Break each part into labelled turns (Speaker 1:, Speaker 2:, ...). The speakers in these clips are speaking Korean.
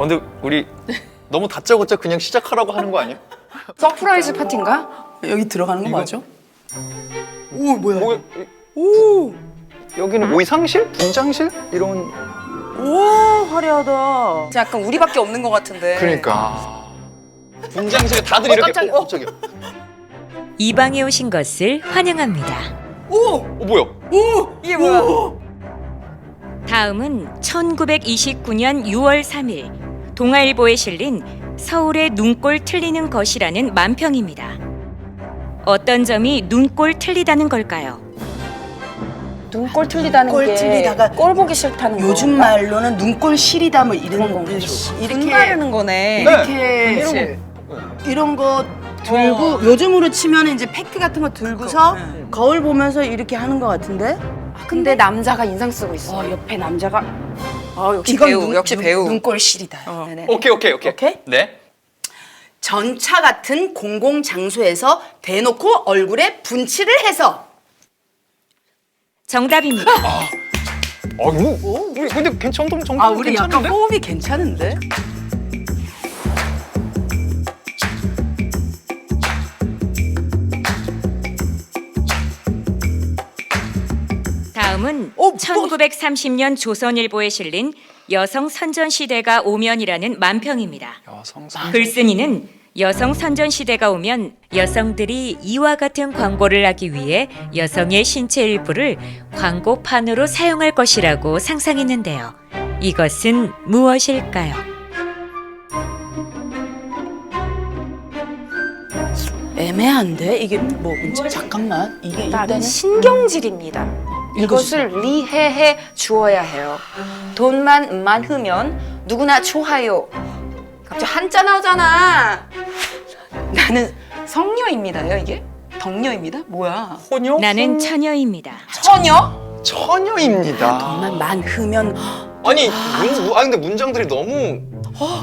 Speaker 1: 근데 우리 너무 다짜고짜 그냥 시작하라고 하는 거 아니야?
Speaker 2: 서프라이즈 파티인가?
Speaker 3: 여기 들어가는 거
Speaker 1: 이거-
Speaker 3: 맞아? 오 뭐야?
Speaker 1: 뭐,
Speaker 3: 오,
Speaker 1: 여기는 의상실? 분장실? 이런.
Speaker 3: 와 화려하다.
Speaker 2: 진짜 약간 우리밖에 없는 것 같은데.
Speaker 1: 그러니까. 분장실에 다들 이렇게.
Speaker 2: 깜짝이야.
Speaker 1: 갑자기.
Speaker 4: 이 방에 오신 것을 환영합니다.
Speaker 3: 오,
Speaker 1: 뭐야?
Speaker 3: 오,
Speaker 2: 이게 뭐야?
Speaker 3: 오.
Speaker 4: 다음은 1929년 6월 3일 동아일보에 실린 서울의 눈꼴 틀리는 것이라는 만평입니다. 어떤 점이 눈꼴 틀리다는 걸까요?
Speaker 2: 눈꼴 틀리다는
Speaker 3: 눈꼴
Speaker 2: 게
Speaker 3: 틀리다가
Speaker 2: 꼴 보기 싫다는
Speaker 3: 요즘
Speaker 2: 건가?
Speaker 3: 말로는 눈꼴 시리다 뭐 이런
Speaker 2: 그런 건가?
Speaker 3: 이렇게
Speaker 2: 분가르는 거네.
Speaker 3: 이렇게
Speaker 2: 그치?
Speaker 3: 이런 거 들고 요즘으로 치면 이제 팩트 같은 거 들고서 거울 보면서 이렇게 하는 거 같은데.
Speaker 2: 근데 남자가 인상 쓰고 있어.
Speaker 3: 옆에 남자가
Speaker 2: 역시
Speaker 3: 이건
Speaker 2: 배우, 역시 배우.
Speaker 3: 눈꼴 시리다. 네네.
Speaker 1: 오케이.
Speaker 3: 오케이?
Speaker 1: 네.
Speaker 3: 전차 같은 공공 장소에서 대놓고 얼굴에 분칠을 해서.
Speaker 4: 정답입니다.
Speaker 1: 이거 우리 근데 괜찮은 정도
Speaker 3: 아 우리
Speaker 1: 괜찮은데?
Speaker 3: 약간 호흡이 괜찮은데?
Speaker 4: 다음은
Speaker 3: 뭐?
Speaker 4: 1930년 조선일보에 실린 여성 선전 시대가 오면이라는 만평입니다.
Speaker 1: 여성상.
Speaker 4: 글쓴이는 여성 선전 시대가 오면 여성들이 이와 같은 광고를 하기 위해 여성의 신체 일부를 광고판으로 사용할 것이라고 상상했는데요. 이것은 무엇일까요?
Speaker 3: 애매한데 이게 뭐 잠깐만 이게
Speaker 2: 일단은
Speaker 3: 일단은
Speaker 2: 신경질입니다. 이것을 리해해 주어야 해요. 돈만 많으면 누구나 좋아요. 갑자기 한자 나오잖아. 나는 성녀입니다요 이게? 덕녀입니다? 뭐야?
Speaker 1: 호녀?
Speaker 4: 나는 처녀입니다.
Speaker 2: 처녀?
Speaker 1: 처녀입니다.
Speaker 3: 돈만 많으면
Speaker 1: 아니, 근데 문장들이 너무.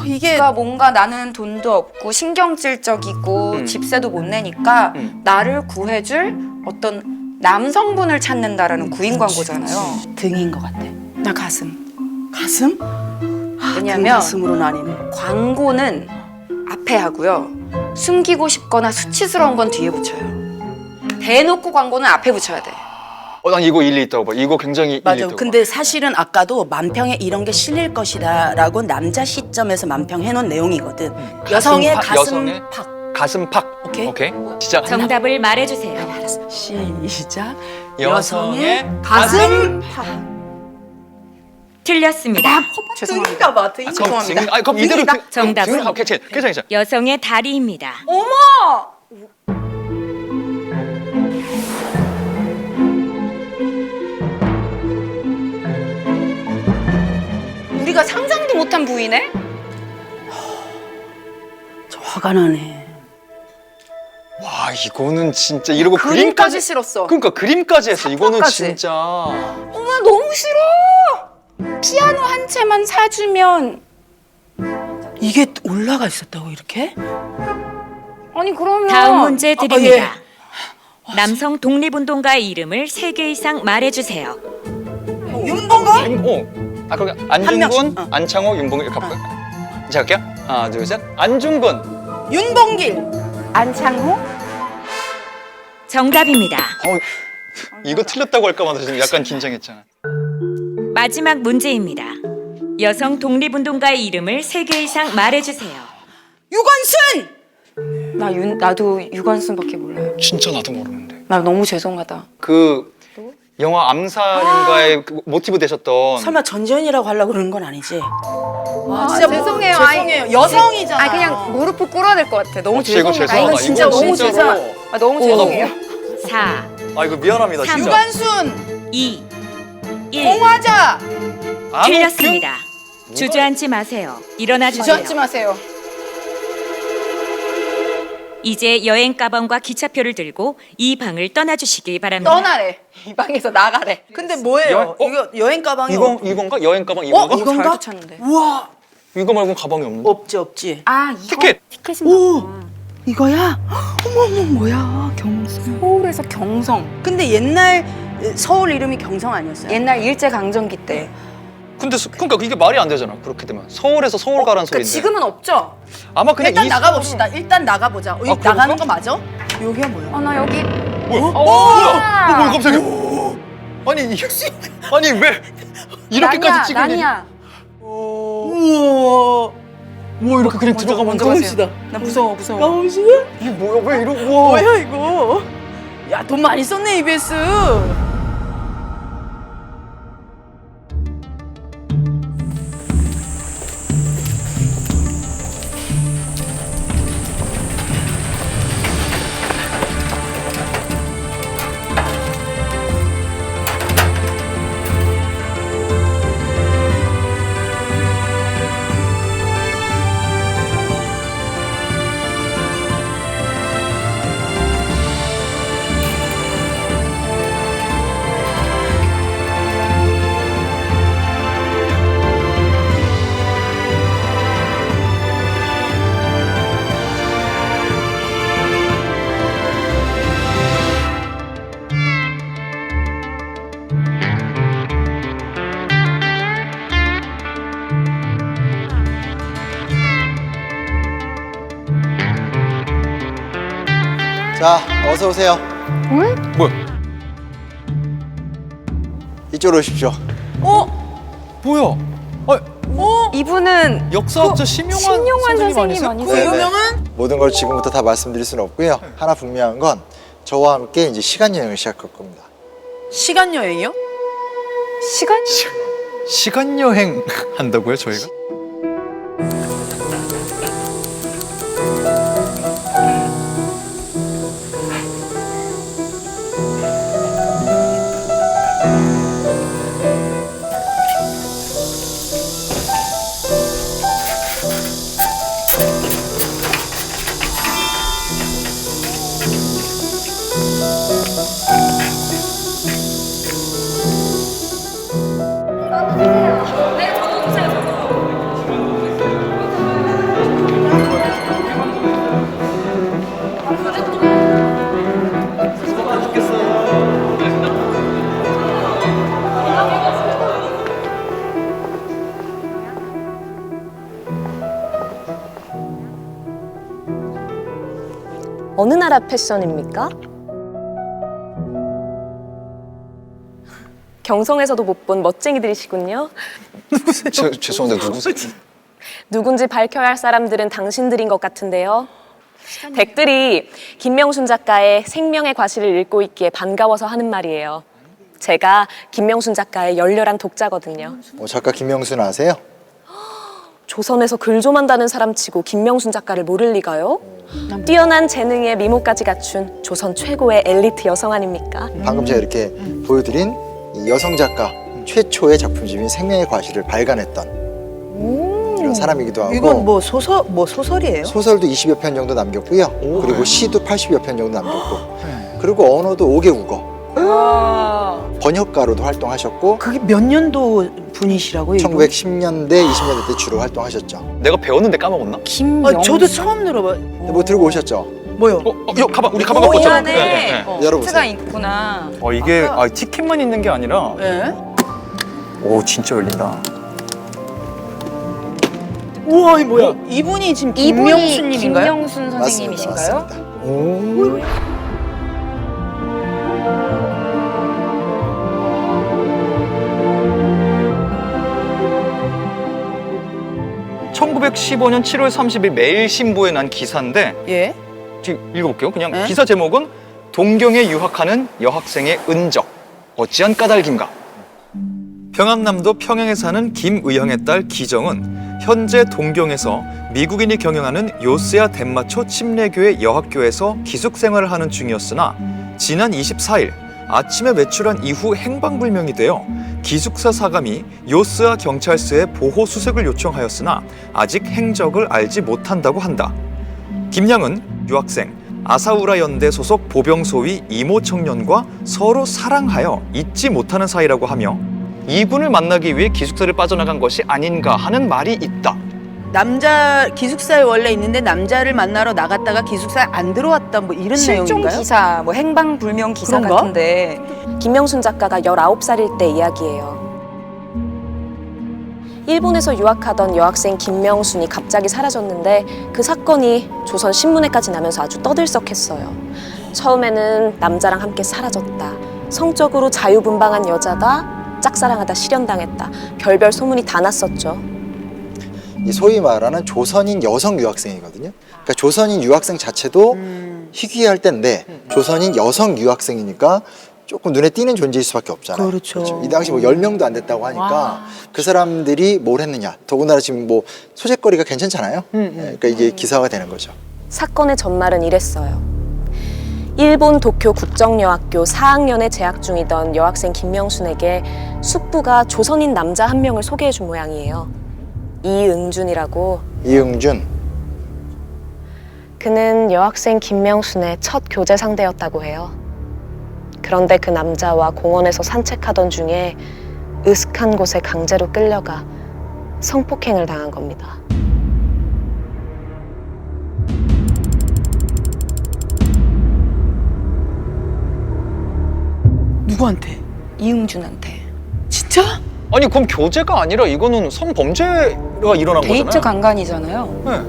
Speaker 3: 이게
Speaker 2: 그러니까 뭔가 나는 돈도 없고 신경질적이고 집세도 못 내니까 나를 구해줄 어떤 남성분을 찾는다라는 구인 광고잖아요.
Speaker 3: 등인 것 같아.
Speaker 2: 나 가슴.
Speaker 3: 가슴?
Speaker 2: 왜냐면
Speaker 3: 가슴으로 나뉘네.
Speaker 2: 광고는 앞에 하고요. 숨기고 싶거나 수치스러운 건 뒤에 붙여요. 대놓고 광고는 앞에 붙여야 돼.
Speaker 1: 난 이거 일리 있다고 봐. 이거 굉장히 일리
Speaker 3: 맞아.
Speaker 1: 있다고
Speaker 3: 근데 사실은 아까도 만평에 이런 게 실릴 것이다라고 남자 시점에서 만평해놓은 내용이거든. 여성의 가슴
Speaker 1: 여성의
Speaker 3: 팍.
Speaker 1: 봐. 가슴팍.
Speaker 3: 오케이.
Speaker 1: 진짜.
Speaker 4: 정답을 말해주세요.
Speaker 3: 알았어. 시작.
Speaker 1: 여성의
Speaker 3: 가슴 팍.
Speaker 4: 틀렸습니다.
Speaker 2: 죄송합니다.
Speaker 3: 봐. 등인가 봐.
Speaker 1: 죄송합니다. 그럼 이대로
Speaker 4: 정답은
Speaker 1: 괜찮아.
Speaker 4: 여성의 다리입니다.
Speaker 2: 어머! 우리가 상상도 못한 부위네?
Speaker 3: 저 화가 나네.
Speaker 1: 와, 이거는 진짜 이러고
Speaker 2: 그림까지 실었어.
Speaker 1: 그러니까 그림까지 했어. 이거는
Speaker 2: 사파까지.
Speaker 1: 진짜.
Speaker 2: 어머 너무 싫어. 피아노 한 채만 사주면
Speaker 3: 이게 올라가 있었다고 이렇게?
Speaker 2: 아니 그러면
Speaker 4: 다음 문제 드립니다.
Speaker 3: 예.
Speaker 4: 남성 독립운동가의 이름을 3개 이상 말해주세요.
Speaker 3: 윤봉거?
Speaker 1: 그럼
Speaker 3: 한
Speaker 1: 안중근,
Speaker 3: 명씩.
Speaker 1: 안창호, 윤봉길 이렇게 할까요? 자, 갈게요. 하나, 둘, 셋. 안중근.
Speaker 3: 윤봉길.
Speaker 2: 안창호?
Speaker 4: 정답입니다.
Speaker 1: 이거 틀렸다고 할까 봐 지금 약간 긴장했잖아.
Speaker 4: 마지막 문제입니다. 여성 독립운동가의 이름을 3개 이상 말해주세요.
Speaker 3: 유건순.
Speaker 2: 나도 유관순밖에 몰라요.
Speaker 1: 진짜 나도 모르는데.
Speaker 2: 나 너무 죄송하다.
Speaker 1: 그 영화 암살인가의 그 모티브 되셨던.
Speaker 3: 설마 전지현이라고 하려고 그러는 건 아니지?
Speaker 2: 아,
Speaker 3: 진짜
Speaker 2: 죄송해요.
Speaker 3: 죄송해요. 여성이잖아.
Speaker 2: 그냥 무릎을 꿇어야 될 것 같아. 너무
Speaker 1: 진짜 이거
Speaker 2: 죄송해요.
Speaker 1: 죄송하다.
Speaker 2: 이건 진짜
Speaker 1: 이건
Speaker 2: 너무
Speaker 1: 진짜로.
Speaker 2: 죄송. 너무 죄송해요.
Speaker 4: 4,
Speaker 1: 이거 미안합니다,
Speaker 4: 삼.
Speaker 3: 유관순.
Speaker 4: 2, 1.
Speaker 3: 공화자.
Speaker 4: 틀렸습니다. 주저앉지 마세요. 일어나 주세요.
Speaker 2: 주저앉지 마세요.
Speaker 4: 이제 여행 가방과 기차표를 들고 이 방을 떠나주시기 바랍니다.
Speaker 2: 떠나래. 이 방에서 나가래.
Speaker 3: 근데 뭐예요? 이거 여행 가방이
Speaker 1: 이건가? 여행 가방 이건가?
Speaker 3: 이건가?
Speaker 2: 잘도 찾는데.
Speaker 3: 우와.
Speaker 1: 이거 말고 가방이 없는데.
Speaker 3: 없지.
Speaker 2: 아 이거
Speaker 1: 티켓.
Speaker 2: 티켓인가?
Speaker 3: 오. 이거야? 어머 뭐야? 경성.
Speaker 2: 서울에서 경성.
Speaker 3: 근데 옛날 서울 이름이 경성 아니었어요?
Speaker 2: 옛날 일제 강점기 때
Speaker 1: 근데 그러니까 이게 말이 안 되잖아. 그렇게 되면 서울에서 서울 가라는
Speaker 3: 그러니까
Speaker 1: 소리인데.
Speaker 3: 지금은 없죠?
Speaker 1: 아마 그냥
Speaker 3: 일단
Speaker 1: 이
Speaker 3: 나가봅시다. 일단 나가보자. 여기
Speaker 1: 그럴까?
Speaker 3: 나가는 거 맞아? 여기가 뭐야?
Speaker 2: 나 여기
Speaker 1: 뭐야? 뭐야 깜짝이야. 아니 아니 왜 이렇게까지 찍으니?
Speaker 2: 난이야.
Speaker 3: 우와.
Speaker 1: 뭐 이렇게 그냥 들어가면
Speaker 3: 가봅시다.
Speaker 2: 나 무서워.
Speaker 3: 가봅시다.
Speaker 1: 이게 뭐야? 왜 이러고? 와.
Speaker 3: 뭐야 이거? 야, 돈 많이 썼네 EBS.
Speaker 5: 자, 어서 오세요.
Speaker 1: 뭐야?
Speaker 5: 이쪽으로 오십시오.
Speaker 1: 뭐야? 아,
Speaker 2: 이분은
Speaker 1: 역사학자 심용환 선생님 아니세요?
Speaker 5: 네,
Speaker 3: 유명한?
Speaker 5: 모든 걸 지금부터 다 말씀드릴 수는 없고요. 하나 분명한 건 저와 함께 이제 시간 여행을 시작할 겁니다.
Speaker 3: 시간 여행이요?
Speaker 1: 시간 여행 한다고요, 저희가?
Speaker 6: 어느 나라 패션입니까? 경성에서도 못 본 멋쟁이들이시군요.
Speaker 1: 죄송한데 누구세요?
Speaker 6: 누군지 밝혀야 할 사람들은 당신들인 것 같은데요. 댁들이 김명순 작가의 생명의 과실을 읽고 있기에 반가워서 하는 말이에요. 제가 김명순 작가의 열렬한 독자거든요.
Speaker 5: 작가 김명순 아세요?
Speaker 6: 조선에서 글 좀 한다는 사람치고 김명순 작가를 모를 리가요? 뛰어난 재능에 미모까지 갖춘 조선 최고의 엘리트 여성 아닙니까?
Speaker 5: 방금 제가 이렇게 보여드린 이 여성 작가 최초의 작품집인 생명의 과실을 발간했던 이런 사람이기도 하고.
Speaker 3: 이건 뭐 소설이에요?
Speaker 5: 소설도 20여 편 정도 남겼고요. 그리고 시도 80여 편 정도 남겼고. 그리고 언어도 5개 국어. 번역가로도 활동하셨고.
Speaker 3: 그게 몇 년도 분이시라고요?
Speaker 5: 1910년대, 20년대 때 주로 활동하셨죠.
Speaker 1: 내가 배웠는데 까먹었나?
Speaker 2: 김영.
Speaker 3: 저도 처음 들어봐요.
Speaker 5: 뭐 들고 오셨죠?
Speaker 3: 뭐요?
Speaker 1: 이거 가방 우리 가방
Speaker 2: 이
Speaker 1: 갖고 왔잖아.
Speaker 2: 안에
Speaker 5: 열어보세요.
Speaker 2: 힌트가 있구나.
Speaker 1: 이게 티켓만 있는 게 아니라
Speaker 3: 예?
Speaker 1: 오 진짜 열린다.
Speaker 3: 우와, 이 뭐야? 이분이 지금 김명순님인가요?
Speaker 2: 김명순 선생님이신가요?
Speaker 5: 맞습니다.
Speaker 1: 1915년 7월 30일 매일신보에 난 기사인데
Speaker 3: 예?
Speaker 1: 지금 읽어볼게요. 그냥
Speaker 3: 네?
Speaker 1: 기사 제목은 동경에 유학하는 여학생의 은적 어찌한 까닭인가. 평안남도 평양에 사는 김의형의 딸 기정은 현재 동경에서 미국인이 경영하는 요스야 덴마초 침례교회 여학교에서 기숙생활을 하는 중이었으나 지난 24일 아침에 외출한 이후 행방불명이 되어 기숙사 사감이 요스아 경찰서에 보호 수색을 요청하였으나 아직 행적을 알지 못한다고 한다. 김양은 유학생 아사우라 연대 소속 보병소위 이모 청년과 서로 사랑하여 잊지 못하는 사이라고 하며 이분을 만나기 위해 기숙사를 빠져나간 것이 아닌가 하는 말이 있다.
Speaker 3: 남자 기숙사에 원래 있는데 남자를 만나러 나갔다가 기숙사에 안 들어왔다 뭐 이런
Speaker 2: 실종
Speaker 3: 내용인가요?
Speaker 2: 기사, 뭐 행방불명 기사
Speaker 3: 그런가?
Speaker 2: 같은데
Speaker 6: 김명순 작가가 19살일 때 이야기예요. 일본에서 유학하던 여학생 김명순이 갑자기 사라졌는데 그 사건이 조선 신문에까지 나면서 아주 떠들썩했어요. 처음에는 남자랑 함께 사라졌다. 성적으로 자유분방한 여자다. 짝사랑하다 실연당했다. 별별 소문이 다 났었죠.
Speaker 5: 이 소위 말하는 조선인 여성 유학생이거든요. 그러니까 조선인 유학생 자체도 희귀할 때인데 조선인 여성 유학생이니까 조금 눈에 띄는 존재일 수밖에 없잖아요.
Speaker 3: 그렇죠.
Speaker 5: 이 당시 뭐 10명도 안 됐다고 하니까 그 사람들이 뭘 했느냐. 더군다나 지금 뭐 소재거리가 괜찮잖아요. 그러니까 이게 기사화가 되는 거죠.
Speaker 6: 사건의 전말은 이랬어요. 일본 도쿄 국정여학교 4학년에 재학 중이던 여학생 김명순에게 숙부가 조선인 남자 한 명을 소개해 준 모양이에요. 이응준이라고.
Speaker 5: 이응준.
Speaker 6: 그는 여학생 김명순의 첫 교제 상대였다고 해요. 그런데 그 남자와 공원에서 산책하던 중에 으슥한 곳에 강제로 끌려가 성폭행을 당한 겁니다.
Speaker 3: 누구한테?
Speaker 2: 이응준한테.
Speaker 3: 진짜?
Speaker 1: 아니 그럼 교제가 아니라 이거는 성범죄가 일어난
Speaker 2: 데이트
Speaker 1: 거잖아요.
Speaker 2: 강간이잖아요.
Speaker 1: 네.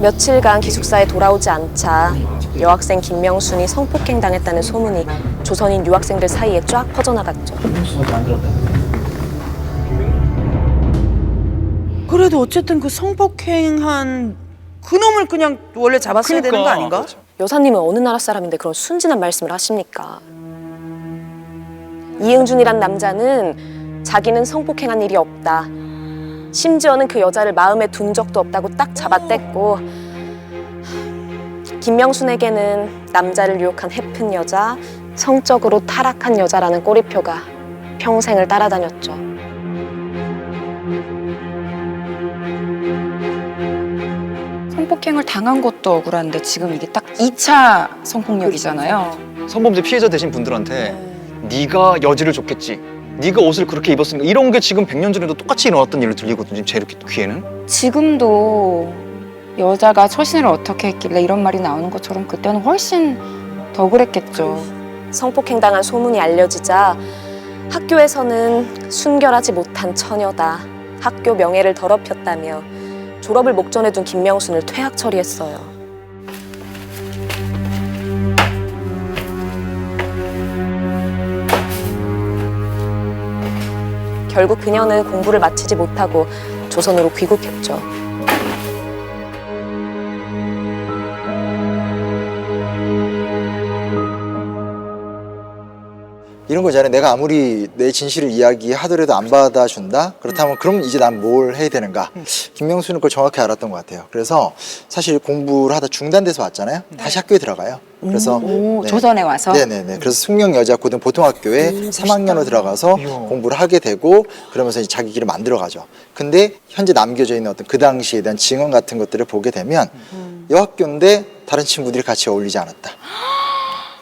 Speaker 6: 며칠간 기숙사에 돌아오지 않자 여학생 김명순이 성폭행 당했다는 소문이 조선인 유학생들 사이에 쫙 퍼져나갔죠.
Speaker 3: 그래도 어쨌든 그 성폭행한 그놈을 그냥 원래 잡았어야 되는 거 아닌가?
Speaker 1: 그렇죠.
Speaker 6: 여사님은 어느 나라 사람인데 그런 순진한 말씀을 하십니까? 이응준이란 남자는 자기는 성폭행한 일이 없다. 심지어는 그 여자를 마음에 둔 적도 없다고 딱 잡아댔고 김명순에게는 남자를 유혹한 해픈 여자, 성적으로 타락한 여자라는 꼬리표가 평생을 따라다녔죠.
Speaker 2: 성폭행을 당한 것도 억울한데 지금 이게 딱 2차 성폭력이잖아요.
Speaker 1: 성범죄 피해자 되신 분들한테 네가 여지를 줬겠지. 네가 옷을 그렇게 입었으니까 이런 게 지금 100년 전에도 똑같이 일어났던 일로 들리거든요. 제 이렇게 귀에는.
Speaker 2: 지금도 여자가 처신을 어떻게 했길래 이런 말이 나오는 것처럼 그때는 훨씬 더 그랬겠죠.
Speaker 6: 성폭행 당한 소문이 알려지자 학교에서는 순결하지 못한 처녀다. 학교 명예를 더럽혔다며 졸업을 목전에 둔 김명순을 퇴학 처리했어요. 결국 그녀는 공부를 마치지 못하고 조선으로 귀국했죠.
Speaker 5: 이런 거잖아요. 내가 아무리 내 진실을 이야기하더라도 안 받아준다? 그렇다면 그럼 이제 난 뭘 해야 되는가? 김명수는 그걸 정확히 알았던 것 같아요. 그래서 사실 공부를 하다 중단돼서 왔잖아요. 다시 학교에 들어가요. 그래서 네.
Speaker 2: 조선에 와서?
Speaker 5: 네네네. 그래서 숙명여자고등 보통학교에 3학년으로 들어가서 공부를 하게 되고 그러면서 이제 자기 길을 만들어가죠. 근데 현재 남겨져 있는 어떤 그 당시에 대한 증언 같은 것들을 보게 되면 여학교인데 다른 친구들이 같이 어울리지 않았다.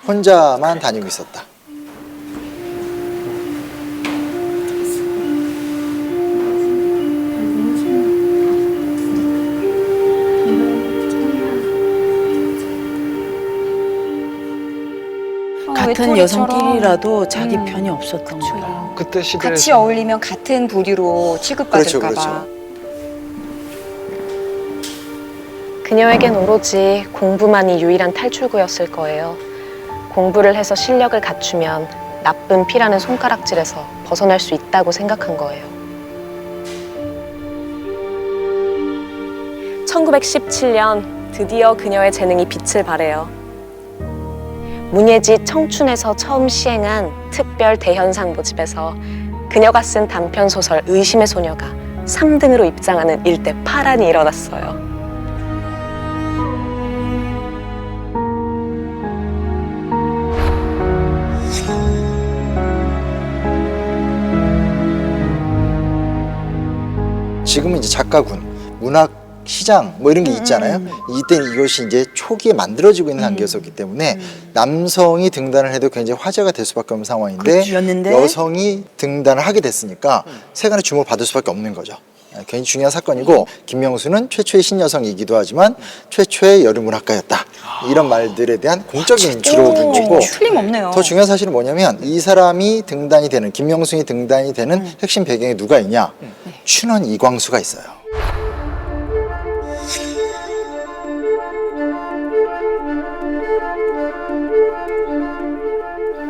Speaker 5: 혼자만 다니고 있었다.
Speaker 3: 같은
Speaker 2: 외톨이처럼.
Speaker 3: 여성끼리라도 자기 편이 없었던 거예요.
Speaker 1: 그때 시대에서
Speaker 2: 같이 어울리면 같은 부류로 취급받을까
Speaker 5: 그렇죠,
Speaker 2: 봐.
Speaker 6: 그녀에겐 오로지 공부만이 유일한 탈출구였을 거예요. 공부를 해서 실력을 갖추면 나쁜 피라는 손가락질에서 벗어날 수 있다고 생각한 거예요. 1917년 드디어 그녀의 재능이 빛을 발해요. 문예지 청춘에서 처음 시행한 특별 대현상 모집에서 그녀가 쓴 단편소설 의심의 소녀가 3등으로 입장하는 일대 파란이 일어났어요.
Speaker 5: 지금은 이제 작가군, 문학 시장 뭐 이런 게 있잖아요. 이때는 이것이 이제 초기에 만들어지고 있는 단계였었기 때문에 남성이 등단을 해도 굉장히 화제가 될 수밖에 없는 상황인데
Speaker 3: 그렇죠.
Speaker 5: 여성이 등단을 하게 됐으니까 세간의 주목을 받을 수밖에 없는 거죠. 굉장히 중요한 사건이고 김명수는 최초의 신여성이기도 하지만 최초의 여름문학가였다. 이런 말들에 대한 공적인 기록인 거고
Speaker 2: 틀림없네요.
Speaker 5: 더 중요한 사실은 뭐냐면 이 사람이 등단이 되는 김명순이 등단이 되는 핵심 배경에 누가 있냐? 춘원 이광수가 있어요.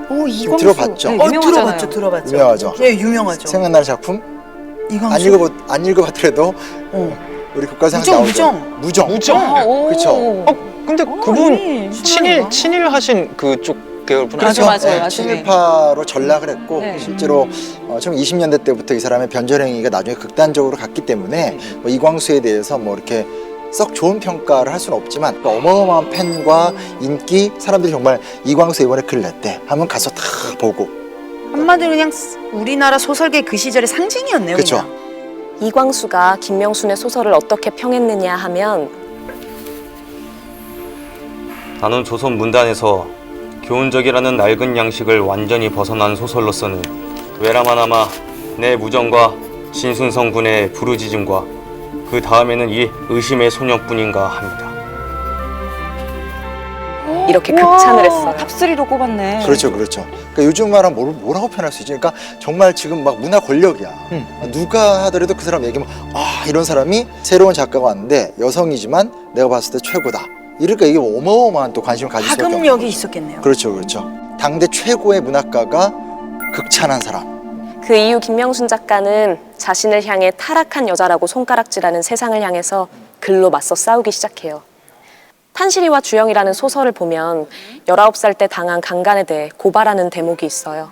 Speaker 2: 오, 이광수.
Speaker 5: 들어봤죠?
Speaker 2: 네,
Speaker 3: 들어봤죠, 들어봤죠.
Speaker 5: 유명하죠.
Speaker 3: 예, 유명하죠.
Speaker 5: 생각나는 작품?
Speaker 3: 이광수.
Speaker 5: 안 읽어봤더라도 우리 국가상에서 나오죠. 무정. 그렇죠.
Speaker 1: 근데 그분 친일하신 그쪽 계열 분
Speaker 5: 그렇죠.
Speaker 1: 아니죠?
Speaker 2: 맞아요.
Speaker 5: 친일파로 전락을 했고
Speaker 2: 네.
Speaker 5: 실제로 1920년대 때부터 이 사람의 변절행위가 나중에 극단적으로 갔기 때문에 뭐 이광수에 대해서 뭐 이렇게 썩 좋은 평가를 할 수는 없지만 그 어마어마한 팬과 인기, 사람들이 정말 이광수 이번에 글 냈대 하면 가서 다 보고.
Speaker 3: 한마디로 그냥 우리나라 소설계 그 시절의 상징이었네요.
Speaker 5: 그렇죠.
Speaker 3: 그냥.
Speaker 6: 이광수가 김명순의 소설을 어떻게 평했느냐 하면
Speaker 7: 나는 조선 문단에서 교훈적이라는 낡은 양식을 완전히 벗어난 소설로서는 외람하나마 내 무정과 신순성 군의 부르짖음과 그 다음에는 이 의심의 소녀뿐인가 합니다.
Speaker 6: 이렇게 극찬을 했어요.
Speaker 2: 탑3로 꼽았네.
Speaker 5: 그렇죠. 그러니까 요즘 말하면 뭐라고 표현할 수 있지? 그러니까 정말 지금 막 문화 권력이야. 누가 하더라도 그 사람 얘기하면 이런 사람이 새로운 작가가 왔는데 여성이지만 내가 봤을 때 최고다. 이러니까 이게 어마어마한 또 관심을 가질 수밖에 없는
Speaker 3: 파급력이
Speaker 5: 거죠.
Speaker 3: 있었겠네요.
Speaker 5: 그렇죠. 당대 최고의 문학가가 극찬한 사람.
Speaker 6: 그 이후 김명순 작가는 자신을 향해 타락한 여자라고 손가락질하는 세상을 향해서 글로 맞서 싸우기 시작해요. 탄실이와 주영이라는 소설을 보면 19살 때 당한 강간에 대해 고발하는 대목이 있어요.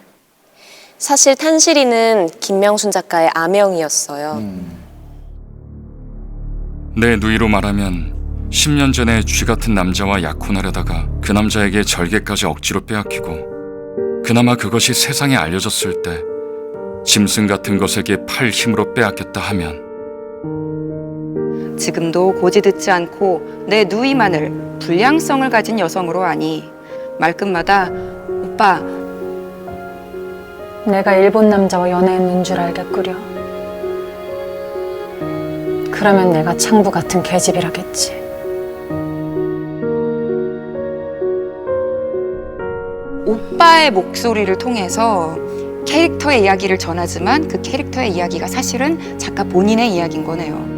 Speaker 6: 사실 탄실이는 김명순 작가의 아명이었어요.
Speaker 8: 내 누이로 말하면 10년 전에 쥐 같은 남자와 약혼하려다가 그 남자에게 절개까지 억지로 빼앗기고 그나마 그것이 세상에 알려졌을 때 짐승 같은 것에게 팔 힘으로 빼앗겼다 하면
Speaker 2: 지금도 고지 듣지 않고 내 누이만을 불량성을 가진 여성으로 아니 말끝마다 오빠
Speaker 9: 내가 일본 남자와 연애했는 줄 알겠구려. 그러면 내가 창부 같은 계집이라겠지.
Speaker 2: 오빠의 목소리를 통해서 캐릭터의 이야기를 전하지만 그 캐릭터의 이야기가 사실은 작가 본인의 이야기인 거네요.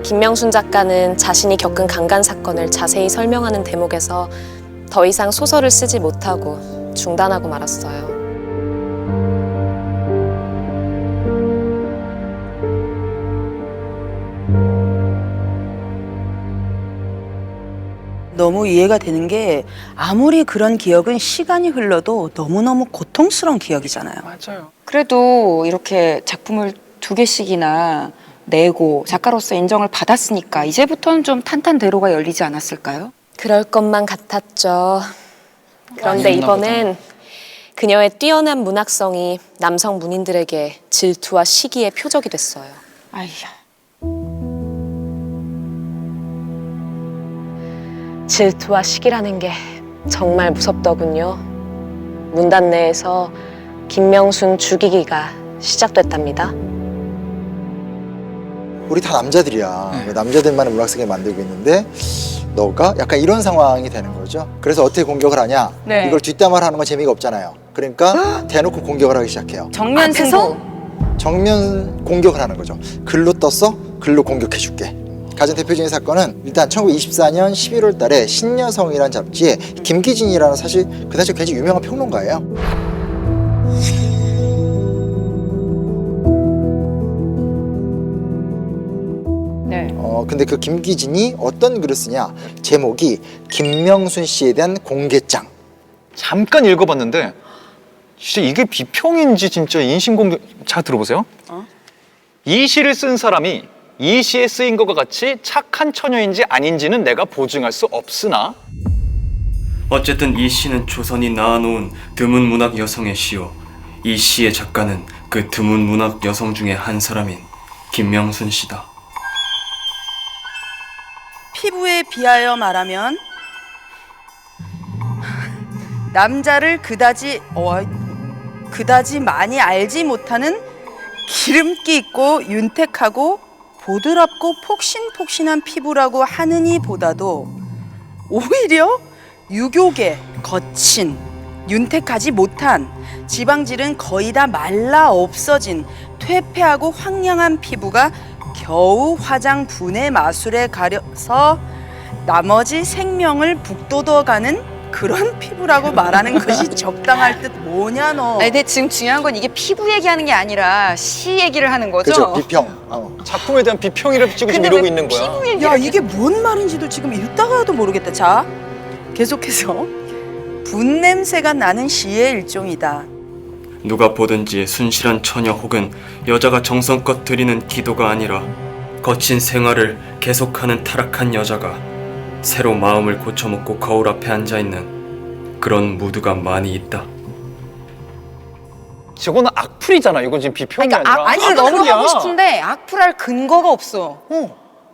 Speaker 6: 김명순 작가는 자신이 겪은 강간 사건을 자세히 설명하는 대목에서 더 이상 소설을 쓰지 못하고 중단하고 말았어요.
Speaker 3: 너무 이해가 되는 게 아무리 그런 기억은 시간이 흘러도 너무너무 고통스러운 기억이잖아요.
Speaker 1: 맞아요.
Speaker 2: 그래도 이렇게 작품을 2개씩이나 내고 작가로서 인정을 받았으니까 이제부터는 좀 탄탄대로가 열리지 않았을까요?
Speaker 6: 그럴 것만 같았죠. 그런데 이번엔 그녀의 뛰어난 문학성이 남성 문인들에게 질투와 시기의 표적이 됐어요.
Speaker 2: 아이야.
Speaker 6: 질투와 시기라는 게 정말 무섭더군요. 문단 내에서 김명순 죽이기가 시작됐답니다.
Speaker 5: 우리 다 남자들이야. 남자들만의 문학세계 만들고 있는데 너가 약간 이런 상황이 되는 거죠. 그래서 어떻게 공격을 하냐?
Speaker 2: 네.
Speaker 5: 이걸 뒷담화를 하는 건 재미가 없잖아요. 그러니까 대놓고 공격을 하기 시작해요.
Speaker 2: 정면 승부.
Speaker 5: 정면 공격을 하는 거죠. 글로 떴어? 글로 공격해 줄게. 가장 대표적인 사건은 일단 1924년 11월 달에 신여성이라는 잡지에 김기진이라는 사실 그 당시에 굉장히 유명한 평론가예요.
Speaker 2: 네.
Speaker 5: 근데 그 김기진이 어떤 글을 쓰냐? 제목이 김명순 씨에 대한 공개장.
Speaker 1: 잠깐 읽어봤는데 진짜 이게 비평인지 진짜 인신공격. 잘 들어보세요. 이 시를 쓴 사람이 이 시에 쓰인 것과 같이 착한 처녀인지 아닌지는 내가 보증할 수 없으나
Speaker 7: 어쨌든 이 시는 조선이 낳아놓은 드문 문학 여성의 시요. 이 시의 작가는 그 드문 문학 여성 중에 한 사람인 김명순 씨다.
Speaker 3: 피부에 비하여 말하면 남자를 그다지 많이 알지 못하는 기름기 있고 윤택하고 보드랍고 폭신폭신한 피부라고 하느니보다도 오히려 유교계 거친 윤택하지 못한 지방질은 거의 다 말라 없어진 퇴폐하고 황량한 피부가 겨우 화장 분해 마술에 가려서 나머지 생명을 북돋워가는 그런 피부라고 말하는 것이 적당할 듯 뭐냐 너.
Speaker 2: 아니, 근데 지금 중요한 건 이게 피부 얘기하는 게 아니라 시 얘기를 하는 거죠?
Speaker 5: 그렇죠. 비평.
Speaker 1: 작품에 대한 비평이라도 찍고 지금
Speaker 2: 근데
Speaker 1: 이러고
Speaker 2: 왜
Speaker 1: 있는 거야.
Speaker 2: 피부 얘기를
Speaker 3: 야 이게 뭔 말인지도 지금 읽다가도 모르겠다. 자 계속해서 분냄새가 나는 시의 일종이다.
Speaker 10: 누가 보든지 순실한 처녀 혹은 여자가 정성껏 드리는 기도가 아니라 거친 생활을 계속하는 타락한 여자가 새로 마음을 고쳐먹고 거울 앞에 앉아있는 그런 무드가 많이 있다.
Speaker 1: 저거는 악플이잖아. 이건 지금 비평이
Speaker 2: 그러니까
Speaker 1: 아니라
Speaker 2: 아니 너무
Speaker 1: 악플이야.
Speaker 2: 하고 싶은데 악플할 근거가 없어.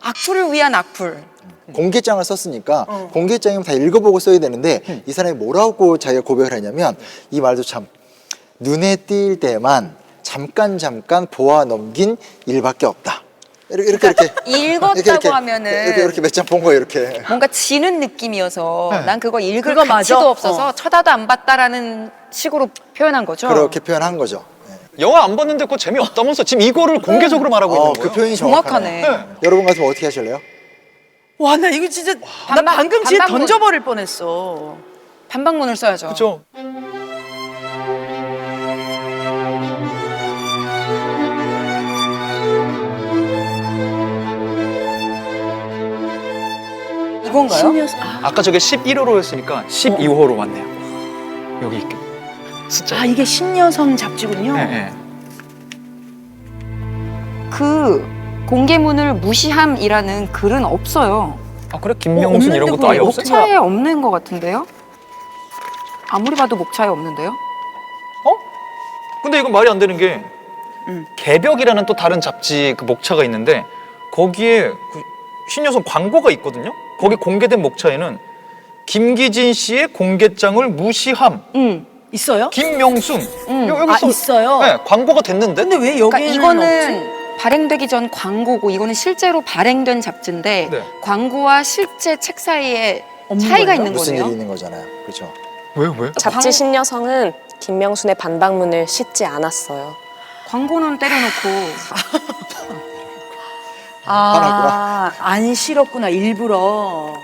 Speaker 2: 악플을 위한 악플.
Speaker 5: 공개장을 썼으니까 공개장이면 다 읽어보고 써야 되는데 이 사람이 뭐라고 자기가 고백을 하냐면 이 말도 참 눈에 띌 때만 잠깐 보아 넘긴 일밖에 없다. 이렇게
Speaker 2: 읽었다고 하면은
Speaker 5: 이렇게 몇 장 본 거예요. 이렇게.
Speaker 2: 뭔가 지는 느낌이어서
Speaker 1: 네.
Speaker 2: 난 그거 읽을
Speaker 3: 그거
Speaker 2: 가치도
Speaker 3: 맞아?
Speaker 2: 없어서 쳐다도 안 봤다라는 식으로 표현한 거죠.
Speaker 5: 그렇게 표현한 거죠.
Speaker 1: 영화 안 봤는데 그거 재미없다면서 지금 이거를 공개적으로 말하고 있는 거예요.
Speaker 5: 그 표현이
Speaker 2: 정확하네.
Speaker 5: 정확하네. 여러분 같으면 어떻게 하실래요?
Speaker 3: 와 나 이거 진짜 나 방금 뒤에 던져버릴 뻔했어.
Speaker 2: 반박문을 써야죠.
Speaker 1: 그렇죠.
Speaker 2: 이건가요?
Speaker 1: 아까 저게 11호로 했으니까 12호로 왔네요. 여기 있게. 숫자.
Speaker 3: 아 이게 신여성 잡지군요.
Speaker 1: 네, 네.
Speaker 2: 그 공개문을 무시함이라는 글은 없어요.
Speaker 1: 아 그래? 김명순 이런 것도 아예 없어요?
Speaker 2: 목차에 없는 것 같은데요? 아무리 봐도 목차에 없는데요?
Speaker 1: 근데 이건 말이 안 되는 게 개벽이라는 또 다른 잡지 그 목차가 있는데 거기에 그 신여성 광고가 있거든요. 거기 공개된 목차에는 김기진 씨의 공개장을 무시함.
Speaker 3: 있어요?
Speaker 1: 김명순. 여기
Speaker 3: 아 있어요?
Speaker 1: 네, 광고가 됐는데.
Speaker 3: 근데 왜
Speaker 2: 그러니까
Speaker 3: 여기는
Speaker 2: 이거는 발행되기 전 광고고 이거는 실제로 발행된 잡지인데
Speaker 1: 네.
Speaker 2: 광고와 실제 책 사이에
Speaker 3: 없는
Speaker 2: 차이가
Speaker 3: 거예요?
Speaker 2: 있는
Speaker 5: 무슨
Speaker 2: 거네요.
Speaker 5: 일이 있는 거잖아요. 그렇죠.
Speaker 1: 왜?
Speaker 6: 잡지 신여성은 김명순의 반박문을 씻지 않았어요.
Speaker 2: 광고는 때려놓고
Speaker 3: 안 싫었구나 일부러.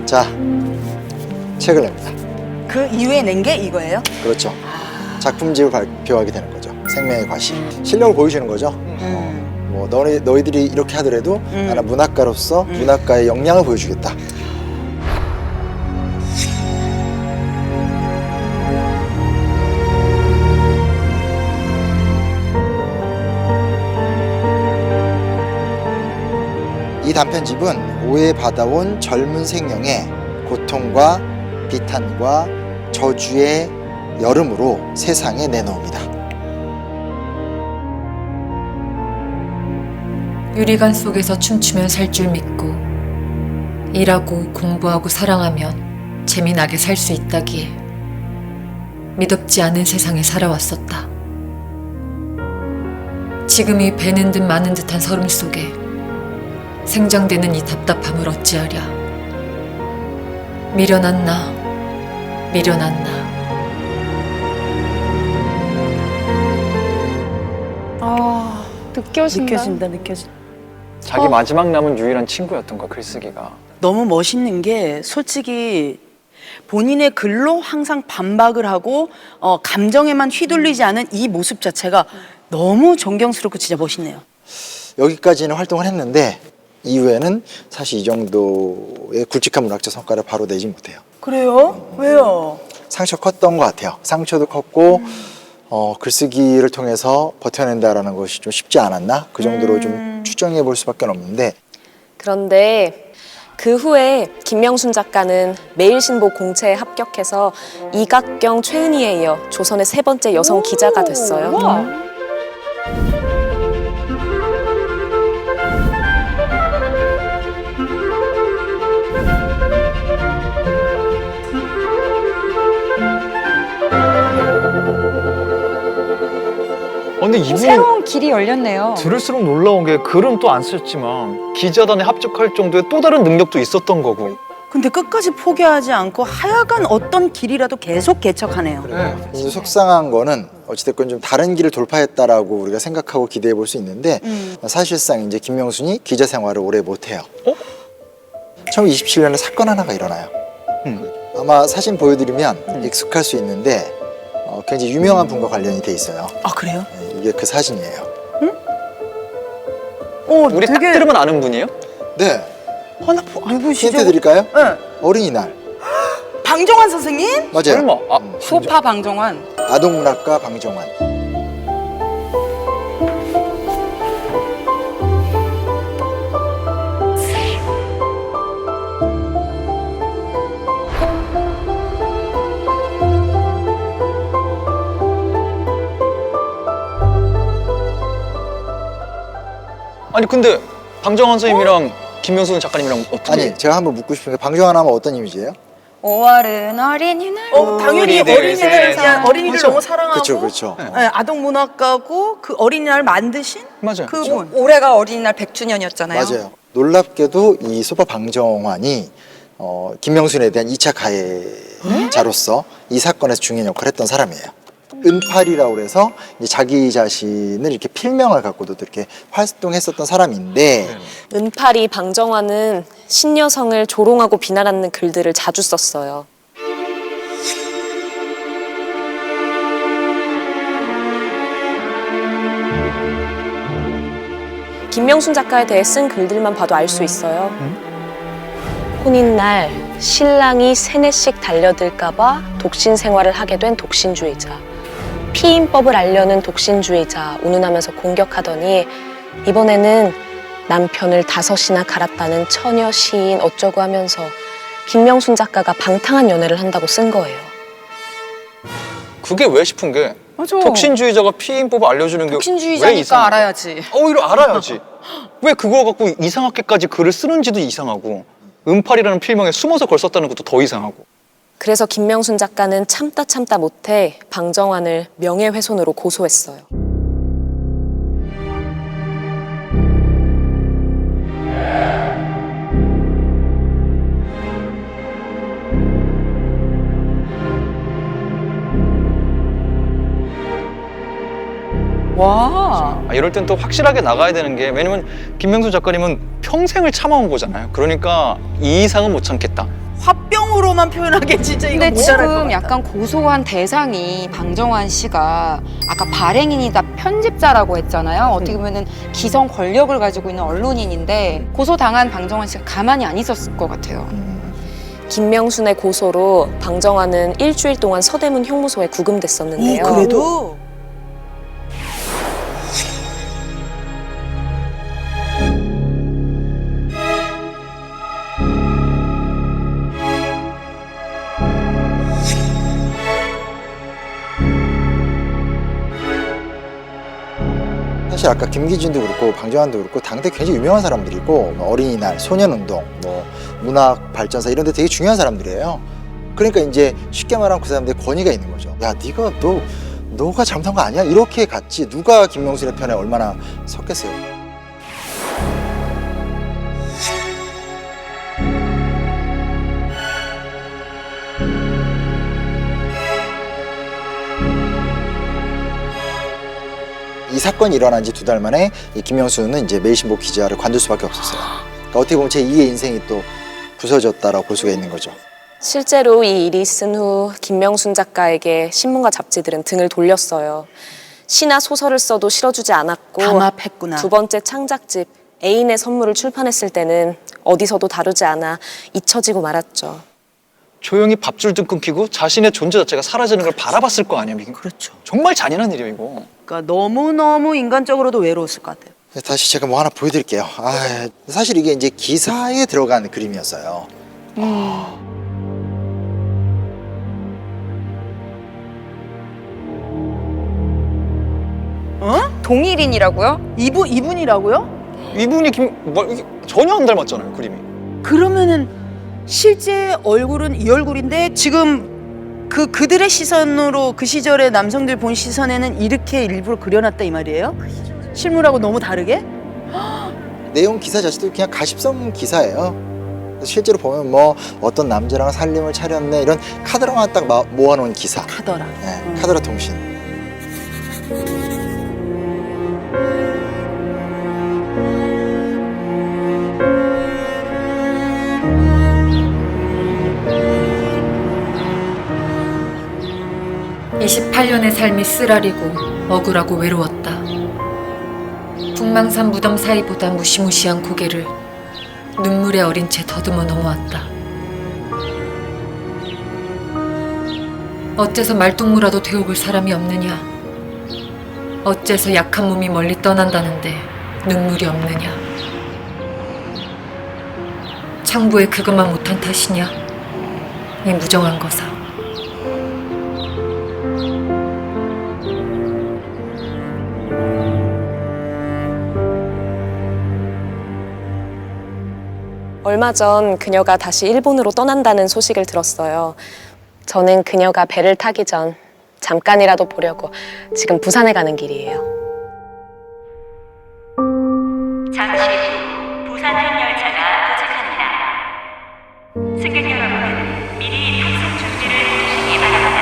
Speaker 5: 자, 책을 냅니다.
Speaker 3: 그 이후에 낸 게 이거예요?
Speaker 5: 그렇죠. 작품집을 발표하게 되는 거죠. 생명의 과시. 실력을 보여주는 거죠. 뭐 너희들이 이렇게 하더라도 나는 문학가로서 문학가의 역량을 보여주겠다. 이 단편집은 오해받아온 젊은 생명의 고통과 비탄과 저주의 여름으로 세상에 내놓습니다.
Speaker 9: 유리관 속에서 춤추며 살 줄 믿고 일하고 공부하고 사랑하면 재미나게 살 수 있다기에 미덥지 않은 세상에 살아왔었다. 지금 이 배는 듯 마는 듯한 설움 속에 생장되는 이 답답함을 어찌하랴. 미련한 나, 미련한 나.
Speaker 2: 느껴진다.
Speaker 3: 느껴진다.
Speaker 1: 자기 마지막 남은 유일한 친구였던 거야, 글쓰기가.
Speaker 3: 너무 멋있는 게 솔직히 본인의 글로 항상 반박을 하고 감정에만 휘둘리지 않은 이 모습 자체가 너무 존경스럽고 진짜 멋있네요.
Speaker 5: 여기까지는 활동을 했는데 이후에는 사실 이 정도의 굵직한 문학적 성과를 바로 내지 못해요.
Speaker 3: 그래요? 왜요?
Speaker 5: 상처 컸던 것 같아요. 상처도 컸고 글쓰기를 통해서 버텨낸다라는 것이 좀 쉽지 않았나? 그 정도로 좀 추정해 볼 수밖에 없는데
Speaker 6: 그런데 그 후에 김명순 작가는 매일신보 공채에 합격해서 이각경, 최은희에 이어 조선의 세 번째 여성 기자가 됐어요.
Speaker 1: 근데 이분은
Speaker 2: 새로운 길이 열렸네요.
Speaker 1: 들을수록 놀라운 게 글은 또 안 썼지만 기자단에 합격할 정도의 또 다른 능력도 있었던 거고.
Speaker 3: 근데 끝까지 포기하지 않고 하여간 어떤 길이라도 계속 개척하네요.
Speaker 5: 이제 속상한 거는 어찌됐건 좀 다른 길을 돌파했다라고 우리가 생각하고 기대해 볼 수 있는데 사실상 이제 김명순이 기자 생활을 오래 못해요. 1927년에 사건 하나가 일어나요. 아마 사진 보여드리면 익숙할 수 있는데 굉장히 유명한 분과 관련이 돼 있어요.
Speaker 3: 아 그래요?
Speaker 5: 네, 이게 그 사진이에요.
Speaker 1: 우리 딱 들으면 아는 분이에요?
Speaker 5: 네.
Speaker 3: 누구시죠?
Speaker 5: 힌트 드릴까요?
Speaker 3: 네.
Speaker 5: 어린이날.
Speaker 3: 방정환 선생님?
Speaker 5: 맞아요.
Speaker 1: 설마.
Speaker 2: 소파 방정환.
Speaker 5: 아동문학가 방정환.
Speaker 1: 아니 근데 방정환 선생님이랑 김명순 작가님이랑 어떻게?
Speaker 5: 아니 제가 한번 묻고 싶은 게 방정환 하면 어떤 이미지예요?
Speaker 2: 5월은 어린이날.
Speaker 3: 당연히
Speaker 1: 우리들
Speaker 3: 어린이를
Speaker 1: 세상.
Speaker 3: 어린이를
Speaker 1: 그렇죠.
Speaker 3: 너무 사랑하고
Speaker 5: 그렇죠, 그렇죠.
Speaker 3: 네, 아동문학가고 그 어린이날 만드신
Speaker 1: 맞아요.
Speaker 3: 그분.
Speaker 2: 올해가 어린이날 100주년이었잖아요.
Speaker 5: 맞아요. 놀랍게도 이 소파 방정환이 김명순에 대한 2차 가해자로서 이 사건에서 중요한 역할을 했던 사람이에요. 은팔이라고 그래서 이제 자기 자신을 이렇게 필명을 갖고도 이렇게 활동했었던 사람인데
Speaker 6: 은팔이 방정환은 신여성을 조롱하고 비난하는 글들을 자주 썼어요. 김명순 작가에 대해 쓴 글들만 봐도 알 수 있어요. 혼인날 신랑이 세네씩 달려들까봐 독신 생활을 하게 된 독신주의자. 피임법을 알려는 독신주의자 운운하면서 공격하더니 이번에는 남편을 5이나 갈았다는 처녀 시인 어쩌고 하면서 김명순 작가가 방탕한 연애를 한다고 쓴 거예요.
Speaker 1: 그게 왜 싶은 게
Speaker 2: 맞아.
Speaker 1: 독신주의자가 피임법을 알려주는 게 왜
Speaker 2: 독신주의자니까
Speaker 1: 이상해?
Speaker 2: 알아야지.
Speaker 1: 오히려 알아야지. 왜 그거 갖고 이상하게까지 글을 쓰는지도 이상하고 은팔이라는 필명에 숨어서 걸 썼다는 것도 더 이상하고.
Speaker 6: 그래서 김명순 작가는 참다 못해 방정환을 명예훼손으로 고소했어요.
Speaker 3: 와.
Speaker 1: 이럴 땐 또 확실하게 나가야 되는 게 왜냐면 김명순 작가님은 평생을 참아온 거잖아요. 그러니까 이 이상은 못 참겠다.
Speaker 3: 화병으로만 표현하게 진짜 이거
Speaker 2: 근데
Speaker 3: 모자랄 것
Speaker 2: 지금
Speaker 3: 같다.
Speaker 2: 약간 고소한 대상이 방정환 씨가 아까 발행인이다 편집자라고 했잖아요. 어떻게 보면은 기성 권력을 가지고 있는 언론인인데 고소당한 방정환 씨가 가만히 안 있었을 것 같아요.
Speaker 6: 김명순의 고소로 방정환은 일주일 동안 서대문 형무소에 구금됐었는데요.
Speaker 3: 그래도
Speaker 5: 사실 아까 김기진도 그렇고 방정환도 그렇고 당대 굉장히 유명한 사람들이고 뭐 어린이날, 소년운동, 뭐 문학 발전사 이런 데 되게 중요한 사람들이에요. 그러니까 이제 쉽게 말하면 그 사람들의 권위가 있는 거죠. 야, 너가 잘못한 거 아니야? 이렇게 갔지. 누가 김명순의 편에 얼마나 섰겠어요. 이 사건이 일어난 지 2달 만에 이 김명순은 이제 매일신보 기자를 관둘 수밖에 없었어요. 그러니까 어떻게 보면 제2의 인생이 또 부서졌다라고 볼 수가 있는 거죠.
Speaker 6: 실제로 이 일이 있은 후 김명순 작가에게 신문과 잡지들은 등을 돌렸어요. 시나 소설을 써도 실어주지 않았고
Speaker 3: 담합했구나.
Speaker 6: 2번째 창작집 애인의 선물을 출판했을 때는 어디서도 다루지 않아 잊혀지고 말았죠.
Speaker 1: 조용히 밥줄 등 끊기고 자신의 존재 자체가 사라지는 걸 바라봤을 거 아니에요.
Speaker 3: 그렇죠.
Speaker 1: 정말 잔인한 일이에요 이거.
Speaker 3: 그러니까 너무너무 인간적으로도 외로웠을 것 같아요.
Speaker 5: 다시 제가 뭐 하나 보여드릴게요. 사실 이게 이제 기사에 들어간 그림이었어요.
Speaker 2: 동일인이라고요?
Speaker 3: 이분이라고요?
Speaker 1: 이분이 이게 전혀 안 닮았잖아요 그림이.
Speaker 3: 그러면은 실제 얼굴은 이 얼굴인데 지금 그들의 시선으로 그 시절의 남성들 본 시선에는 이렇게 일부러 그려놨다 이 말이에요? 실물하고 너무 다르게?
Speaker 5: 내용 기사 자체도 그냥 가십성 기사예요. 실제로 보면 뭐 어떤 남자랑 살림을 차렸네 이런 카더라만 딱 모아놓은 기사.
Speaker 3: 카더라.
Speaker 5: 네, 카더라 통신.
Speaker 9: (28년의) 삶이 쓰라리고 억울하고 외로웠다. 북망산 무덤 사이보다 무시무시한 고개를 눈물에 어린 채 더듬어 넘어왔다. 어째서 말동무라도 되어볼 사람이 없느냐? 어째서 약한 몸이 멀리 떠난다는데 눈물이 없느냐? 창부에 그것만 못한 탓이냐? 이 무정한 거사.
Speaker 6: 얼마 전 그녀가 다시 일본으로 떠난다는 소식을 들었어요. 저는 그녀가 배를 타기 전 잠깐이라도 보려고 지금 부산에 가는 길이에요.
Speaker 4: 잠시 후 부산행 열차가 도착합니다. 승객 여러분, 미리 탑승 준비를 해주시기 바랍니다.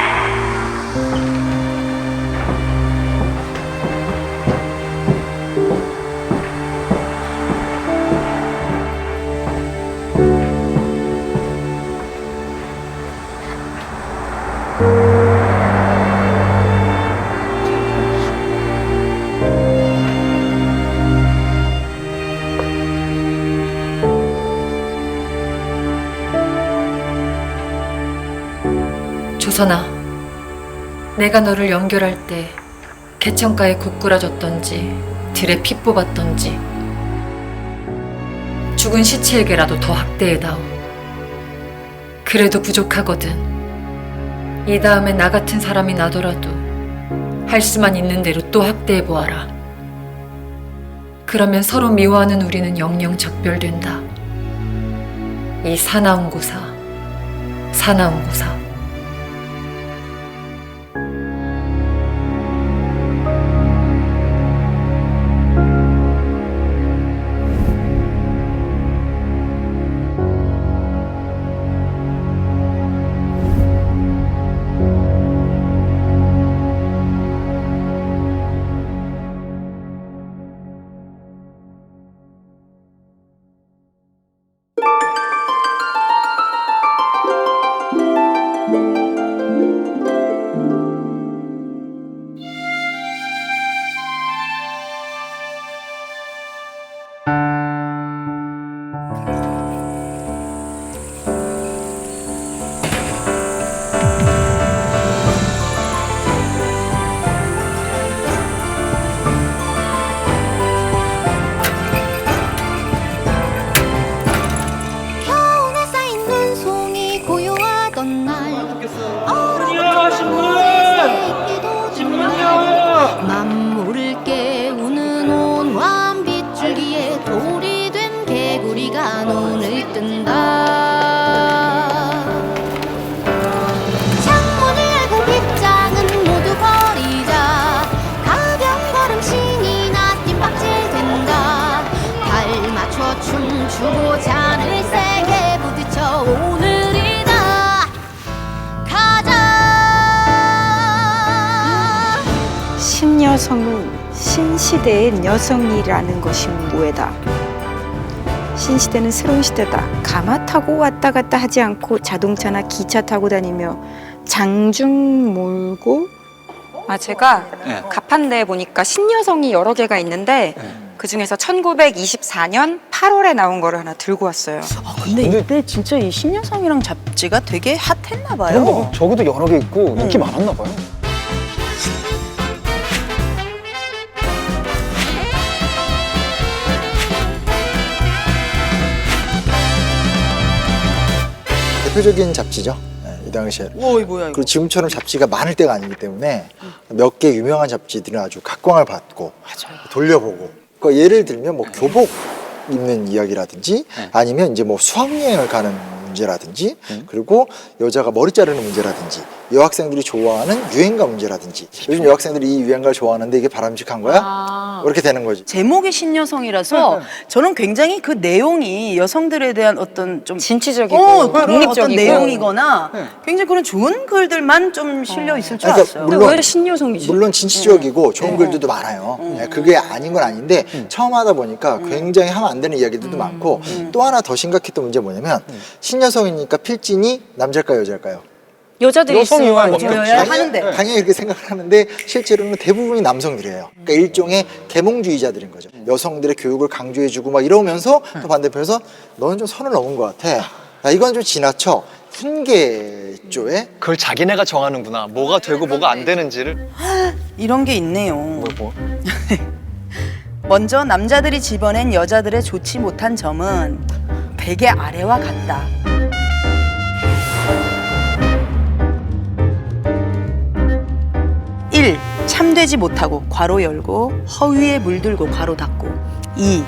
Speaker 9: 조선아, 내가 너를 연결할 때 개천가에 굽꾸라졌던지 들에 피 뽑았던지 죽은 시체에게라도 더 학대해다오. 그래도 부족하거든. 이 다음에 나 같은 사람이 나더라도 할 수만 있는 대로 또 학대해보아라. 그러면 서로 미워하는 우리는 영영 작별된다. 이 사나운 고사, 사나운 고사.
Speaker 11: 맘모를 깨우는 온화한 빗줄기에 돌이 된 개구리가 눈을 뜬다. 창문을 열고 빗장은 모두 버리자. 가벼운 걸음 신이나 뜀박질 된다. 발 맞춰 춤추고 잔을 세게 부딪혀 오늘이다. 가자.
Speaker 2: 신여성은 신시대의 여성이라는 것이 무해다. 신시대는 새로운 시대다. 가마 타고 왔다 갔다 하지 않고 자동차나 기차 타고 다니며 장중 몰고. 제가
Speaker 1: 네.
Speaker 2: 가판대에 보니까 신여성이 여러 개가 있는데 그 중에서 1924년 8월에 나온 거를 하나 들고 왔어요.
Speaker 3: 근데 이때 진짜 이 신여성이랑 잡지가 되게 핫했나 봐요.
Speaker 1: 저기도 여러 개 있고 인기 많았나 봐요.
Speaker 5: 대표적인 잡지죠. 이 당시에.
Speaker 3: 뭐야 이거.
Speaker 5: 그리고 지금처럼 잡지가 많을 때가 아니기 때문에 몇 개 유명한 잡지들은 아주 각광을 받고 돌려보고. 그러니까 예를 들면 뭐 교복 입는 이야기라든지 아니면 이제 뭐 수학여행을 가는 문제라든지 그리고 여자가 머리 자르는 문제라든지 여학생들이 좋아하는 유행가 문제라든지 요즘 여학생들이 이 유행가를 좋아하는데 이게 바람직한 거야? 이렇게 되는 거지.
Speaker 3: 제목이 신여성이라서 저는 굉장히 그 내용이 여성들에 대한 어떤 좀
Speaker 2: 진취적이고 독립적이고
Speaker 3: 어떤 내용이거나 굉장히 그런 좋은 글들만 좀 실려 있을 줄 알았어요.
Speaker 5: 물론,
Speaker 2: 신여성이지?
Speaker 5: 물론 진취적이고 좋은 글들도 많아요. 그게 아닌 건 아닌데 처음 하다 보니까 굉장히 하면 안 되는 이야기들도 많고 또 하나 더 심각했던 문제 뭐냐면 신여성이니까 필진이 남자일까요 여자일까요?
Speaker 2: 여자들이
Speaker 1: 여성
Speaker 2: 있어요.
Speaker 1: 유아인
Speaker 3: 저야 하는데
Speaker 5: 당연히 그렇게 생각을 하는데 실제로는 대부분이 남성들이에요. 그러니까 일종의 계몽주의자들인 거죠. 여성들의 교육을 강조해주고 막 이러면서 또 반대편에서 너는 좀 선을 넘은 것 같아. 야, 이건 좀 지나쳐. 훈계조에
Speaker 1: 그걸 자기네가 정하는구나. 뭐가 되고 뭐가 안 되는지를.
Speaker 3: 이런 게 있네요.
Speaker 1: 뭐.
Speaker 3: 먼저 남자들이 집어낸 여자들의 좋지 못한 점은 베개 아래와 같다. 1. 참되지 못하고 괄호 열고 허위에 물들고 괄호 닫고 2.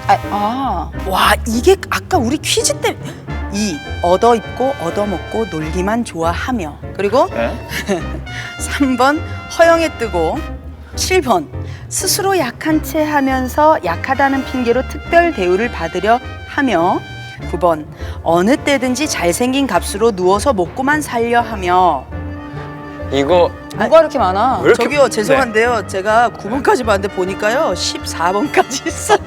Speaker 3: 와 이게 아까 우리 퀴즈 때 2. 얻어 입고 얻어 먹고 놀기만 좋아하며 그리고 3번 허영에 뜨고 7번 스스로 약한 채 하면서 약하다는 핑계로 특별 대우를 받으려 하며 9번 어느 때든지 잘생긴 값으로 누워서 먹고만 살려 하며
Speaker 1: 이거
Speaker 2: 뭐가 이렇게 많아?
Speaker 1: 왜 이렇게-
Speaker 3: 저기요 죄송한데요 제가 9번까지 봤는데 보니까요 14번까지 있어요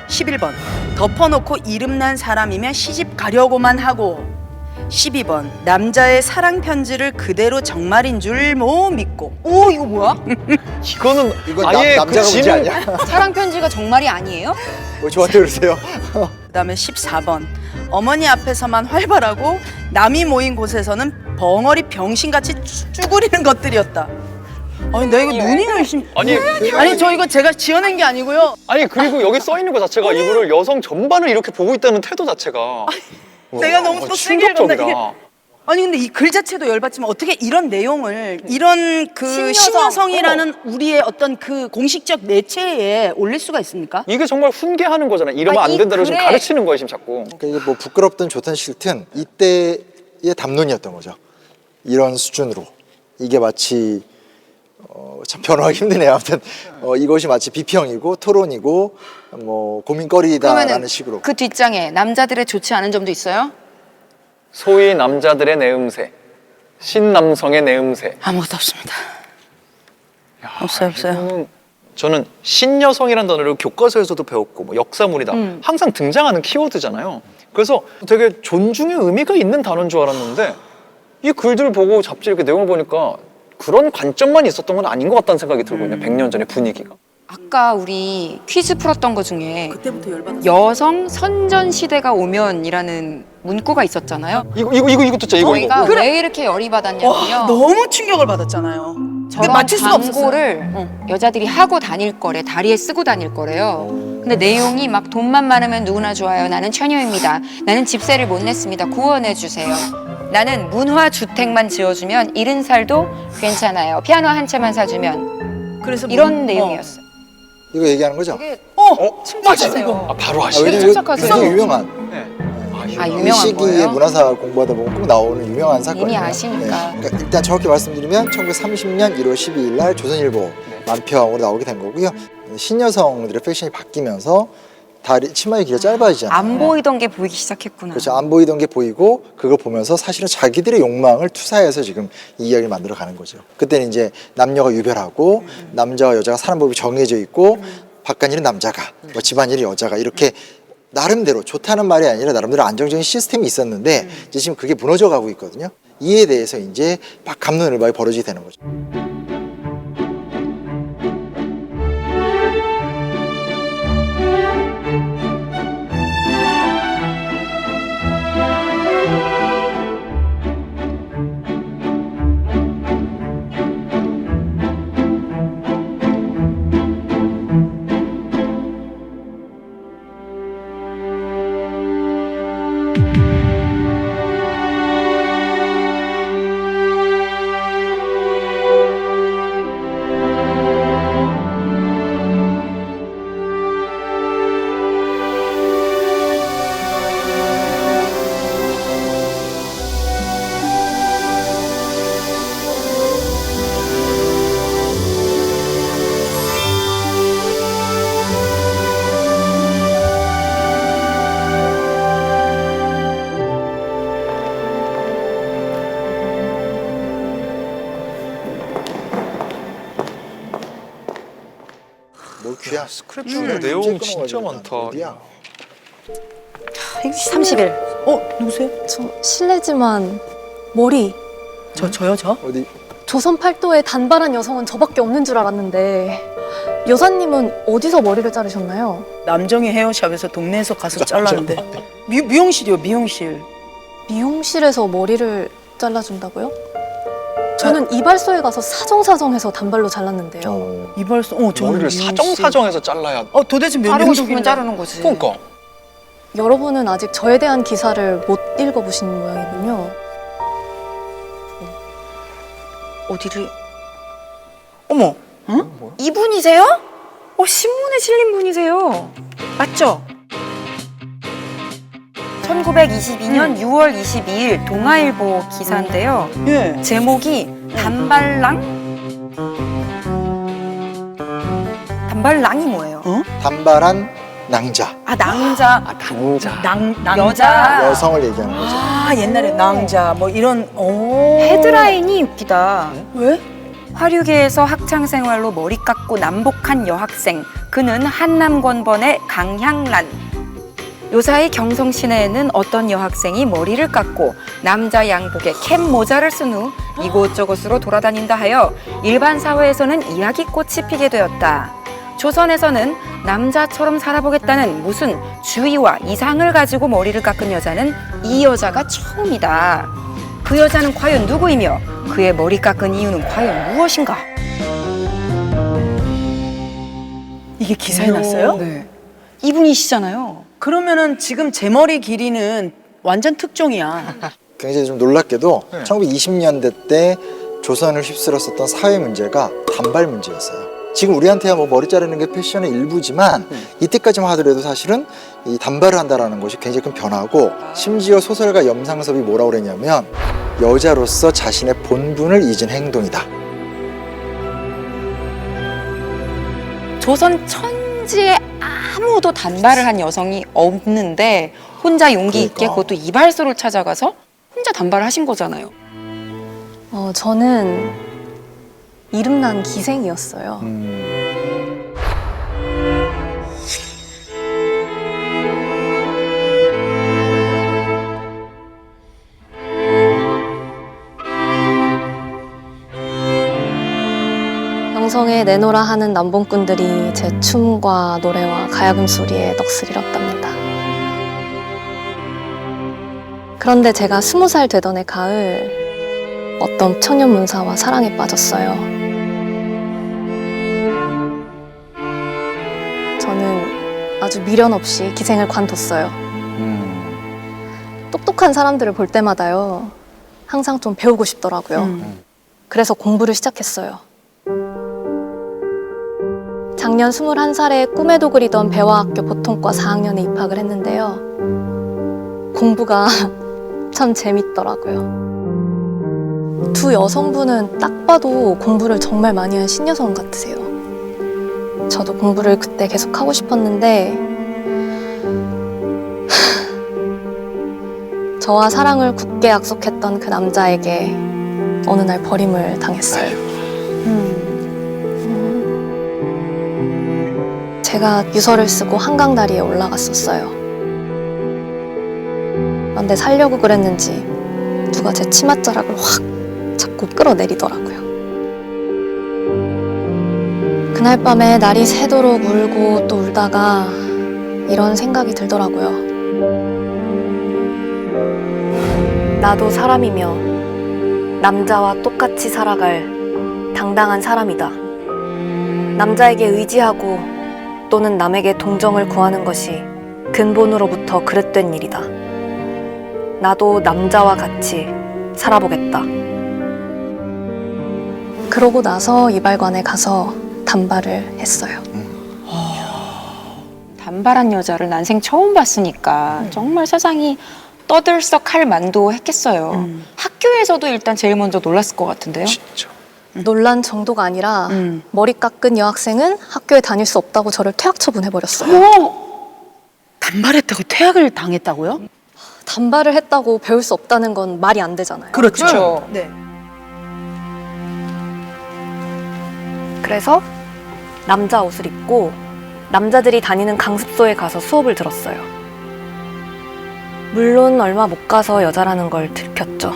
Speaker 3: 11번 덮어놓고 이름난 사람이면 시집 가려고만 하고 12번 남자의 사랑 편지를 그대로 정말인 줄 못 믿고
Speaker 2: 오 이거 뭐야?
Speaker 1: 이거는
Speaker 5: 이건
Speaker 1: 아예
Speaker 5: 남자가
Speaker 1: 그
Speaker 5: 문제
Speaker 1: 지능
Speaker 5: 아니야?
Speaker 2: 사랑 편지가 정말이 아니에요?
Speaker 5: 왜 저한테 그러세요?
Speaker 3: 그다음에 14번 어머니 앞에서만 활발하고 남이 모인 곳에서는 벙어리 병신같이 쭈그리는 것들이었다. 아니 나 이거 눈이 열심 아니 저 이거 제가 지어낸 게 아니고요.
Speaker 1: 아니 그리고 여기 써 있는 것 자체가 이거를 여성 전반을 이렇게 보고 있다는 태도 자체가
Speaker 3: 내가 너무 또 세게 읽었나 이게.
Speaker 1: 충격적이다.
Speaker 3: 아니 근데 이 글 자체도 열받지만 어떻게 이런 내용을 이런 그 신여성이라는 우리의 어떤 그 공식적 매체에 올릴 수가 있습니까?
Speaker 1: 이게 정말 훈계하는 거잖아. 이러면 안 된다고 지금 가르치는 거예요 지금 자꾸.
Speaker 5: 그러니까 이게 뭐 부끄럽든 좋든 싫든 이때의 담론이었던 거죠. 이런 수준으로 이게 마치 참 변호하기 힘드네요. 아무튼 이것이 마치 비평이고 토론이고 뭐 고민거리다라는
Speaker 2: 그러면은
Speaker 5: 식으로.
Speaker 2: 그 뒷장에 남자들의 좋지 않은 점도 있어요?
Speaker 1: 소위 남자들의 내음새, 신남성의 내음새.
Speaker 3: 아무것도 없습니다. 없어요.
Speaker 1: 저는 신여성이라는 단어를 교과서에서도 배웠고 뭐 역사물이다 항상 등장하는 키워드잖아요. 그래서 되게 존중의 의미가 있는 단어인 줄 알았는데 이 글들 보고 잡지 이렇게 내용을 보니까 그런 관점만 있었던 건 아닌 것 같다는 생각이 들거든요. 100년 전의 분위기가.
Speaker 2: 아까 우리 퀴즈 풀었던 것 중에
Speaker 3: 그때부터 열받았어요.
Speaker 2: 여성 선전 시대가 오면이라는 문구가 있었잖아요.
Speaker 1: 이거 듣자 이거.
Speaker 2: 저희가 왜 이렇게 열이 받았냐면요.
Speaker 3: 너무 충격을 받았잖아요. 근데
Speaker 2: 저런
Speaker 3: 맞출 수가 없었어요.
Speaker 2: 광고를 여자들이 하고 다닐 거래, 다리에 쓰고 다닐 거래요. 근데 내용이 막 돈만 많으면 누구나 좋아요. 나는 처녀입니다. 나는 집세를 못 냈습니다. 구원해 주세요. 나는 문화 주택만 지어주면 70살도 괜찮아요. 피아노 한 채만 사주면
Speaker 3: 그래서
Speaker 2: 이런 내용이었어요.
Speaker 5: 이거 얘기하는 거죠?
Speaker 2: 맞아요.
Speaker 1: 바로
Speaker 5: 아,
Speaker 1: 아시네.
Speaker 5: 왜냐면 이거 굉장히 유명한
Speaker 2: 아
Speaker 5: 이
Speaker 2: 유명한
Speaker 5: 시기에
Speaker 2: 거예요?
Speaker 5: 문화사 공부하다 보면 꼭 나오는 유명한 사건이에요.
Speaker 2: 이미 아시니까.
Speaker 5: 그러니까 일단 정확히 말씀드리면 1930년 1월 12일 날 조선일보 만평으로 나오게 된 거고요. 신여성들의 패션이 바뀌면서 다리 치마의 길이가 짧아지잖아요.
Speaker 2: 안 보이던 게 보이기 시작했구나.
Speaker 5: 그렇죠. 안 보이던 게 보이고 그걸 보면서 사실은 자기들의 욕망을 투사해서 지금 이 이야기를 만들어 가는 거죠. 그때는 이제 남녀가 유별하고 남자와 여자가 사는 법이 정해져 있고 바깥일은 남자가 뭐 집안일은 여자가 이렇게 나름대로 좋다는 말이 아니라 나름대로 안정적인 시스템이 있었는데 이제 지금 그게 무너져 가고 있거든요. 이에 대해서 이제 막 갑론을박이 벌어지게 되는 거죠. 귀야.
Speaker 1: 스크랩 중에 내용 진짜 많다.
Speaker 5: 어디야?
Speaker 3: 31. 누구세요?
Speaker 12: 저 실례지만 머리.
Speaker 3: 저요?
Speaker 5: 어디?
Speaker 12: 조선 팔도에 단발한 여성은 저밖에 없는 줄 알았는데 여사님은 어디서 머리를 자르셨나요?
Speaker 3: 남정희 헤어샵에서 동네에서 가서 잘랐는데. 미용실이요, 미용실.
Speaker 12: 미용실에서 머리를 잘라준다고요? 저는 이발소에 가서 사정사정해서 단발로 잘랐는데요.
Speaker 3: 이발소. 저는
Speaker 1: 머리를
Speaker 3: 미용실.
Speaker 1: 사정사정해서 잘라야.
Speaker 3: 도대체 몇
Speaker 2: 자르고
Speaker 3: 년도길래?
Speaker 2: 싶으면 자르는 거지.
Speaker 1: 그러니까.
Speaker 12: 여러분은 아직 저에 대한 기사를 못 읽어보신 모양이군요.
Speaker 2: 어디를? 어머, 이분이세요? 신문에 실린 분이세요. 맞죠? 1922년 6월 22일 동아일보 기사인데요.
Speaker 3: 예.
Speaker 2: 제목이 단발랑? 단발랑이 뭐예요?
Speaker 5: 단발한 낭자.
Speaker 2: 낭자.
Speaker 3: 낭자.
Speaker 2: 여자.
Speaker 5: 여성을 얘기하는 거죠.
Speaker 3: 옛날에 낭자 뭐 이런.
Speaker 2: 헤드라인이 웃기다.
Speaker 3: 왜?
Speaker 2: 화류계에서 학창생활로 머리 깎고 남복한 여학생. 그는 한남권번의 강향란. 요사이 경성 시내에는 어떤 여학생이 머리를 깎고 남자 양복에 캡 모자를 쓴 후 이곳저곳으로 돌아다닌다 하여 일반 사회에서는 이야기꽃이 피게 되었다. 조선에서는 남자처럼 살아보겠다는 무슨 주의와 이상을 가지고 머리를 깎은 여자는 이 여자가 처음이다. 그 여자는 과연 누구이며 그의 머리 깎은 이유는 과연 무엇인가?
Speaker 3: 이게 기사에 났어요?
Speaker 2: 네. 이분이시잖아요.
Speaker 3: 그러면은 지금 제 머리 길이는 완전 특종이야.
Speaker 5: 굉장히 좀 놀랍게도 1920년대 때 조선을 휩쓸었었던 사회 문제가 단발 문제였어요. 지금 우리한테야 뭐 머리 자르는 게 패션의 일부지만 이때까지만 하더라도 사실은 이 단발을 한다라는 것이 굉장히 큰 변화고, 심지어 소설가 염상섭이 뭐라고 그랬냐면 여자로서 자신의 본분을 잊은 행동이다.
Speaker 2: 조선 천지에 아무도 단발을 한 여성이 없는데 혼자 용기 있게
Speaker 5: 그러니까.
Speaker 2: 그것도 이발소를 찾아가서 혼자 단발을 하신 거잖아요.
Speaker 12: 저는 이름난 기생이었어요. 영성에 내노라 하는 남봉꾼들이 제 춤과 노래와 가야금 소리에 넋을 잃었답니다. 그런데 제가 20살 되던 해 가을 어떤 청년 문사와 사랑에 빠졌어요. 저는 아주 미련 없이 기생을 관뒀어요. 똑똑한 사람들을 볼 때마다요, 항상 좀 배우고 싶더라고요. 그래서 공부를 시작했어요. 작년 21살에 꿈에도 그리던 배화학교 보통과 4학년에 입학을 했는데요. 공부가 참 재밌더라고요. 두 여성분은 딱 봐도 공부를 정말 많이 한 신여성 같으세요. 저도 공부를 그때 계속 하고 싶었는데 저와 사랑을 굳게 약속했던 그 남자에게 어느 날 버림을 당했어요. 제가 유서를 쓰고 한강다리에 올라갔었어요. 그런데 살려고 그랬는지 누가 제 치맛자락을 확 잡고 끌어내리더라고요. 그날 밤에 날이 새도록 울고 또 울다가 이런 생각이 들더라고요. 나도 사람이며 남자와 똑같이 살아갈 당당한 사람이다. 남자에게 의지하고 또는 남에게 동정을 구하는 것이 근본으로부터 그릇된 일이다. 나도 남자와 같이 살아보겠다. 그러고 나서 이발관에 가서 단발을 했어요.
Speaker 2: 단발한 여자를 난생 처음 봤으니까 정말 세상이 떠들썩할 만도 했겠어요. 학교에서도 일단 제일 먼저 놀랐을 것 같은데요.
Speaker 1: 진짜.
Speaker 12: 놀란 정도가 아니라 머리 깎은 여학생은 학교에 다닐 수 없다고 저를 퇴학 처분해버렸어요.
Speaker 3: 단발했다고 퇴학을 당했다고요?
Speaker 12: 단발을 했다고 배울 수 없다는 건 말이 안 되잖아요.
Speaker 3: 그렇죠. 네.
Speaker 12: 그래서 남자 옷을 입고 남자들이 다니는 강습소에 가서 수업을 들었어요. 물론 얼마 못 가서 여자라는 걸 들켰죠.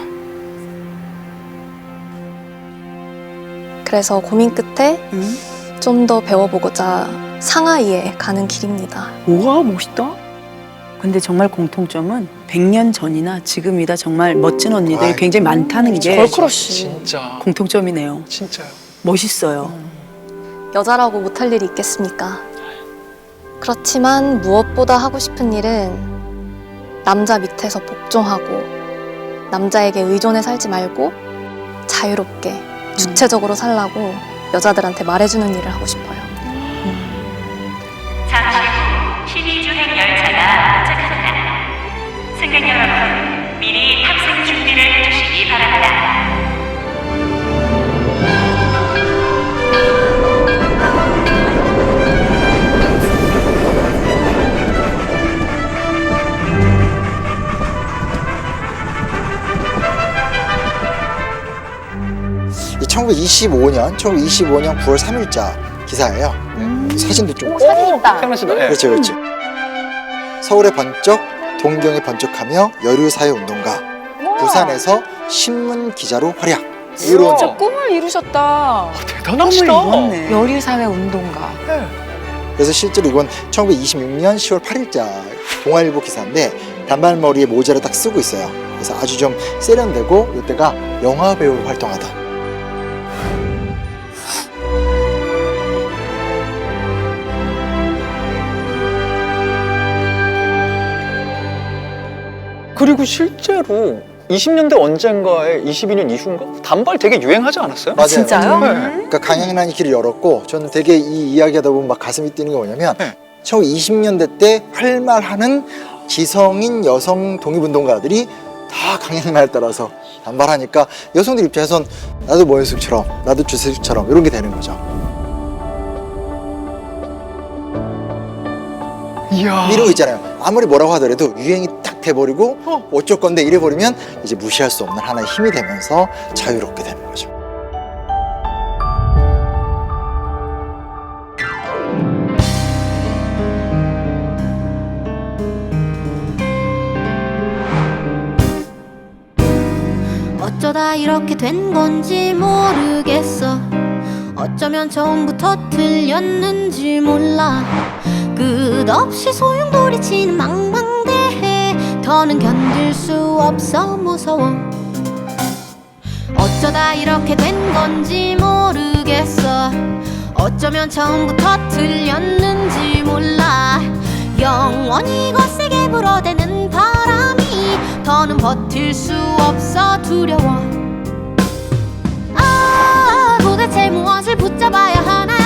Speaker 12: 그래서 고민 끝에 좀 더 배워보고자 상하이에 가는 길입니다.
Speaker 3: 우와, 멋있다. 근데 정말 공통점은 100년 전이나 지금이다 정말 멋진 언니들
Speaker 5: 아이,
Speaker 3: 굉장히 많다는 게
Speaker 2: 걸크러쉬.
Speaker 1: 진짜.
Speaker 3: 공통점이네요.
Speaker 1: 진짜요.
Speaker 3: 멋있어요.
Speaker 12: 여자라고 못할 일이 있겠습니까? 그렇지만 무엇보다 하고 싶은 일은 남자 밑에서 복종하고 남자에게 의존해 살지 말고 자유롭게 주체적으로 살라고 여자들한테 말해주는 일을 하고 싶어요.
Speaker 4: 잠시 후 신의주행 열차가 도착합니다. 승객 여러분, 미리 탑승 준비를 해주시기 바랍니다.
Speaker 5: 이 1925년 9월 3일자 기사예요. 사진도 좀
Speaker 2: 사진 있다.
Speaker 1: 태어나 씨도. 예.
Speaker 5: 그렇지, 그렇지. 서울의 번쩍, 동경의 번쩍하며 여류사회 운동가, 부산에서 신문 기자로 활약. 이런
Speaker 2: 진짜 꿈을 이루셨다.
Speaker 1: 대단하시다.
Speaker 3: 이뤘네.
Speaker 2: 여류사회 운동가.
Speaker 5: 그래서 실제로 이건 1926년 10월 8일자 동아일보 기사인데 단발머리에 모자를 딱 쓰고 있어요. 그래서 아주 좀 세련되고 이때가 영화 배우로 활동하던.
Speaker 1: 그리고 실제로 20년대 언젠가에 22년 이후인가? 단발 되게 유행하지 않았어요?
Speaker 5: 맞아요.
Speaker 2: 진짜요?
Speaker 1: 네.
Speaker 5: 그러니까 강양란이 길을 열었고 저는 되게 이 이야기하다 보면 막 가슴이 뛰는 게 뭐냐면
Speaker 1: 네.
Speaker 5: 1920년대 때 활말하는 지성인 여성 독립운동가들이 다 강양란에 따라서 단발하니까 여성들 입장에선 나도 모현숙처럼 나도 주세숙처럼 이런 게 되는 거죠.
Speaker 1: 이야.
Speaker 5: 이런 거 있잖아요. 아무리 뭐라고 하더라도 유행이 딱 돼버리고 어쩔 건데 이래버리면 이제 무시할 수 없는 하나의 힘이 되면서 자유롭게 되는 거죠.
Speaker 11: 어쩌다 이렇게 된 건지 모르겠어. 어쩌면 처음부터 틀렸는지 몰라. 끝없이 소용돌이치는 망망대해 더는 견딜 수 없어 무서워. 어쩌다 이렇게 된 건지 모르겠어. 어쩌면 처음부터 틀렸는지 몰라. 영원히 거세게 불어대는 바람이 더는 버틸 수 없어 두려워. 아, 도대체 무엇을 붙잡아야 하나.